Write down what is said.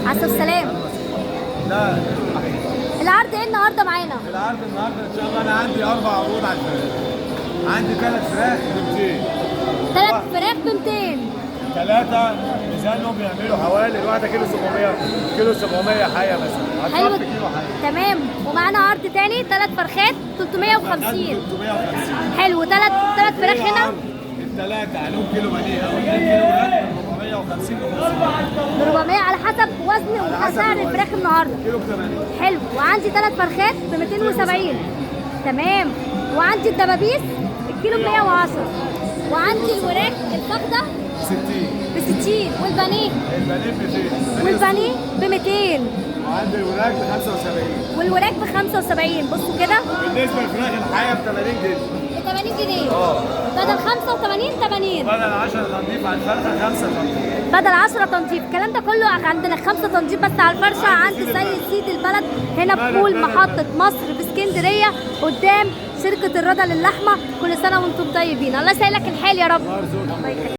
على السلام. لا العرض ايه النهارده معانا؟ العرض النهارده ان شاء الله انا عندي 4 عروض على الفراخ. عندي 3 فراخ ب 200. 3 فراخ ب 200. 3 ميزانهم بيعملوا حوالي الواحده كيلو 700 كيلو 700 حيه مثلا. حلو. كيلو حيه. تمام. ومعانا عرض تاني 3 فرخات 350. 350. حلو. 3 فراخ هنا الثلاثه عليهم كيلو بانيه او 2 كيلو ورق 450 ب 400 على حسب وزن وسعر الفراخ النهارده. كيلو ب 80. حلو. وعندي 3 فرخات ب 270. تمام. وعندي الدبابيس الكيلو ب 110. وعندي الوراك الفخده 60. ب 60. والبانيه البانيه ب 200. والبانيه ب 200. وعندي الوراك ب 75. والوراك ب 75. بصوا كده بالنسبه للفراخ الحيه ب 80 جنيه. ب 80 جنيه. اه بدل 85 80. بدل 10 تنظيف على الفرخه 5 تنظيف. بدل 10 تنظيف. الكلام ده كله عندنا 5 تنظيف بس على الفرشه عند سيد سيد البلد هنا في بول محطه مصر في اسكندريه قدام شركه الرضا للحمه. كل سنه وانتم طيبين. الله يسهلك الحال يا رب. الله يرزقك.